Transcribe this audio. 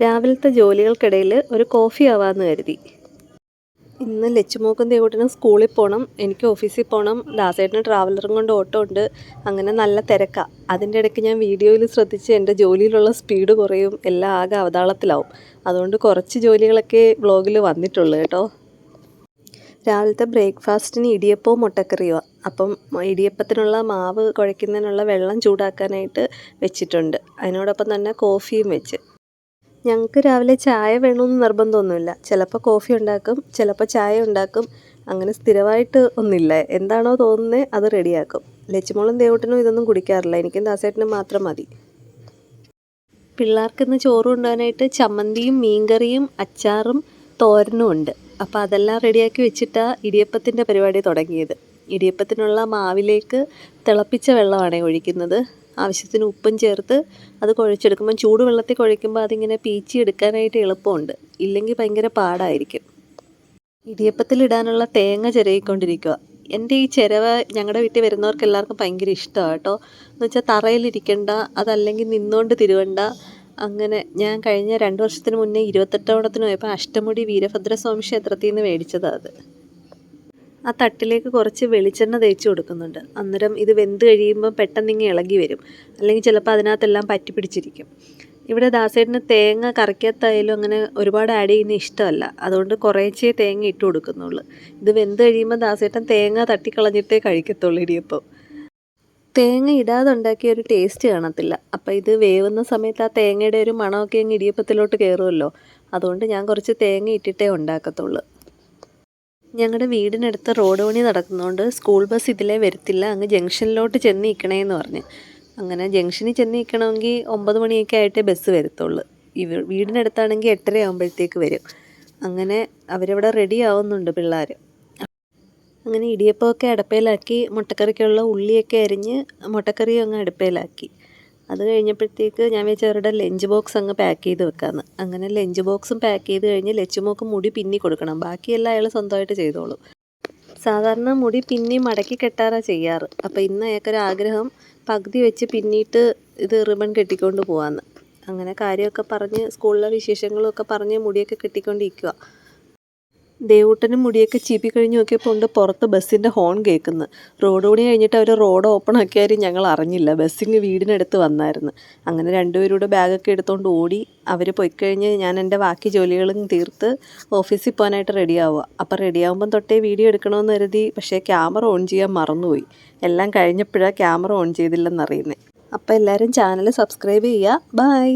രാവിലത്തെ ജോലികൾക്കിടയിൽ ഒരു കോഫി ആവാമെന്ന് കരുതി. ഇന്ന് ലച്ചുമോക്കും ദേവൂട്ടനും സ്കൂളിൽ പോകണം, എനിക്ക് ഓഫീസിൽ പോകണം, ദാസേട്ടന് ട്രാവലറും കൊണ്ട് ഓട്ടോ ഉണ്ട്. അങ്ങനെ നല്ല തിരക്കാണ്. അതിൻ്റെ ഇടയ്ക്ക് ഞാൻ വീഡിയോയിൽ ശ്രദ്ധിച്ച് എൻ്റെ ജോലിയിലുള്ള സ്പീഡ് കുറയും, എല്ലാം ആകെ അവതാളത്തിലാവും. അതുകൊണ്ട് കുറച്ച് ജോലികളൊക്കെ വ്ളോഗിൽ വന്നിട്ടുള്ളൂ കേട്ടോ. രാവിലത്തെ ബ്രേക്ക്ഫാസ്റ്റിന് ഇടിയപ്പവും മുട്ടക്കറിയുമാണ്. അപ്പം ഇടിയപ്പത്തിനുള്ള മാവ് കുഴയ്ക്കുന്നതിനുള്ള വെള്ളം ചൂടാക്കാനായിട്ട് വെച്ചിട്ടുണ്ട്. അതിനോടൊപ്പം തന്നെ കോഫിയും വെച്ച്. ഞങ്ങൾക്ക് രാവിലെ ചായ വേണമെന്ന് നിർബന്ധമൊന്നുമില്ല. ചിലപ്പോൾ കോഫി ഉണ്ടാക്കും, ചിലപ്പോൾ ചായ ഉണ്ടാക്കും. അങ്ങനെ സ്ഥിരമായിട്ട് ഒന്നുമില്ല. എന്താണോ തോന്നുന്നത് അത് റെഡിയാക്കും. ലച്ചുമോളും ദേവൂട്ടനും ഇതൊന്നും കുടിക്കാറില്ല, എനിക്കും ദാസേട്ടനും മാത്രം മതി. പിള്ളേർക്കിന്ന് ചോറ് കൊണ്ടുപോകാനായിട്ട് ചമ്മന്തിയും മീൻകറിയും അച്ചാറും തോരനും ഉണ്ട്. അപ്പോൾ അതെല്ലാം റെഡിയാക്കി വെച്ചിട്ടാണ് ഇടിയപ്പത്തിൻ്റെ പരിപാടി തുടങ്ങിയത്. ഇടിയപ്പത്തിനുള്ള മാവിലേക്ക് തിളപ്പിച്ച വെള്ളമാണ് ഒഴിക്കുന്നത്. ആവശ്യത്തിന് ഉപ്പും ചേർത്ത് അത് കുഴച്ചെടുക്കുമ്പം ചൂടുവെള്ളത്തിൽ കുഴയ്ക്കുമ്പോൾ അതിങ്ങനെ പീച്ചി എടുക്കാനായിട്ട് എളുപ്പമുണ്ട്. ഇല്ലെങ്കിൽ ഭയങ്കര പാടായിരിക്കും. ഇടിയപ്പത്തിലിടാനുള്ള തേങ്ങ ചിരകിക്കൊണ്ടിരിക്കുക. എൻ്റെ ഈ ചിരവ ഞങ്ങളുടെ വീട്ടിൽ വരുന്നവർക്ക് എല്ലാവർക്കും ഭയങ്കര ഇഷ്ടമാണ് കേട്ടോ. എന്ന് വെച്ചാൽ തറയിലിരിക്കണ്ട, അതല്ലെങ്കിൽ നിന്നുകൊണ്ട് തിരുവണ്ട. അങ്ങനെ ഞാൻ കഴിഞ്ഞ 2 വർഷത്തിന് മുന്നേ 28 ഓണത്തിന് പോയപ്പോൾ അഷ്ടമുടി വീരഭദ്രസ്വാമി ക്ഷേത്രത്തിൽ നിന്ന് മേടിച്ചതാണ് അത്. ആ തട്ടിലേക്ക് കുറച്ച് വെളിച്ചെണ്ണ തേച്ച് കൊടുക്കുന്നുണ്ട്. അന്നേരം ഇത് വെന്ത് കഴിയുമ്പോൾ പെട്ടെന്ന് ഇങ്ങനെ ഇളകി വരും, അല്ലെങ്കിൽ ചിലപ്പോൾ അതിനകത്തെല്ലാം പറ്റി പിടിച്ചിരിക്കും. ഇവിടെ ദാസേട്ടന് തേങ്ങ കറിക്കകത്തായാലും അങ്ങനെ ഒരുപാട് ആഡ് ചെയ്യുന്ന ഇഷ്ടമല്ല. അതുകൊണ്ട് കുറേച്ചേ തേങ്ങ ഇട്ട് കൊടുക്കുന്നുള്ളൂ. ഇത് വെന്ത് കഴിയുമ്പോൾ ദാസേട്ടൻ തേങ്ങ തട്ടിക്കളഞ്ഞിട്ടേ കഴിക്കത്തുള്ളൂ ഇടിയപ്പം. തേങ്ങ ഇടാതെ ഉണ്ടാക്കിയ ഒരു ടേസ്റ്റ് കാണത്തില്ല. അപ്പോൾ ഇത് വേവുന്ന സമയത്ത് ആ തേങ്ങയുടെ ഒരു മണമൊക്കെ അങ്ങ് ഇടിയപ്പത്തിലോട്ട് കയറുമല്ലോ. അതുകൊണ്ട് ഞാൻ കുറച്ച് തേങ്ങ ഇട്ടിട്ടേ ഉണ്ടാക്കത്തുള്ളൂ. ഞങ്ങളുടെ വീടിനടുത്ത് റോഡ് പണി നടക്കുന്നതുകൊണ്ട് സ്കൂൾ ബസ് ഇതിലേ വരത്തില്ല, അങ്ങ് ജംഗ്ഷനിലോട്ട് ചെന്ന് നിൽക്കണേന്ന് പറഞ്ഞ്. അങ്ങനെ ജംഗ്ഷനിൽ ചെന്ന് നിൽക്കണമെങ്കിൽ 9 മണിയൊക്കെ ആയിട്ടേ ബസ് വരത്തുള്ളൂ. വീടിനടുത്താണെങ്കിൽ 8:30 ആകുമ്പോഴത്തേക്ക് വരും. അങ്ങനെ അവരവിടെ റെഡി ആവുന്നുണ്ട് പിള്ളേർ. അങ്ങനെ ഇടിയപ്പമൊക്കെ അടുപ്പയിലാക്കി, മുട്ടക്കറിക്കുള്ള ഉള്ളിയൊക്കെ അരിഞ്ഞ് മുട്ടക്കറിയും അങ്ങ് അടുപ്പയിലാക്കി. അത് കഴിഞ്ഞപ്പോഴത്തേക്ക് ഞാൻ വെച്ച അവരുടെ ലഞ്ച് ബോക്സ് അങ്ങ് പാക്ക് ചെയ്ത് വെക്കാമെന്ന്. അങ്ങനെ ലഞ്ച് ബോക്സും പാക്ക് ചെയ്ത് കഴിഞ്ഞ് ലച്ചുമോക്ക് മുടി പിന്നി കൊടുക്കണം. ബാക്കിയെല്ലാം അയാൾ സ്വന്തമായിട്ട് ചെയ്തോളും. സാധാരണ മുടി പിന്നി മടക്കി കെട്ടാറാണ് ചെയ്യാറ്. അപ്പോൾ ഇന്ന് അയാൾക്കൊരാഗ്രഹം പകുതി വെച്ച് പിന്നിയിട്ട് ഇത് റിബൺ കെട്ടിക്കൊണ്ട് പോകാമെന്ന്. അങ്ങനെ കാര്യമൊക്കെ പറഞ്ഞ് സ്കൂളിലെ വിശേഷങ്ങളൊക്കെ പറഞ്ഞ് മുടിയൊക്കെ കെട്ടിക്കൊണ്ടിരിക്കുക. ദേവൂട്ടനും മുടിയൊക്കെ ചീപ്പി കഴിഞ്ഞ് നോക്കിയപ്പോൾ ഉണ്ട് പുറത്ത് ബസ്സിൻ്റെ ഹോൺ കേൾക്കുന്നു. റോഡ് പണി കഴിഞ്ഞിട്ട് അവർ റോഡ് ഓപ്പൺ ആക്കിയാലും ഞങ്ങൾ അറിഞ്ഞില്ല. ബസ്സിങ് വീടിനടുത്ത് വന്നായിരുന്നു. അങ്ങനെ രണ്ടുപേരുടെ ബാഗൊക്കെ എടുത്തുകൊണ്ട് ഓടി. അവർ പോയിക്കഴിഞ്ഞ് ഞാൻ എൻ്റെ ബാക്കി ജോലികളും തീർത്ത് ഓഫീസിൽ പോകാനായിട്ട് റെഡിയാവുക. അപ്പോൾ റെഡിയാവുമ്പം തൊട്ടേ വീഡിയോ എടുക്കണമെന്ന് കരുതി, പക്ഷേ ക്യാമറ ഓൺ ചെയ്യാൻ മറന്നുപോയി. എല്ലാം കഴിഞ്ഞപ്പോഴാണ് ക്യാമറ ഓൺ ചെയ്തില്ലെന്നറിയുന്നത്. അപ്പോൾ എല്ലാവരും ചാനൽ സബ്സ്ക്രൈബ് ചെയ്യുക. ബൈ.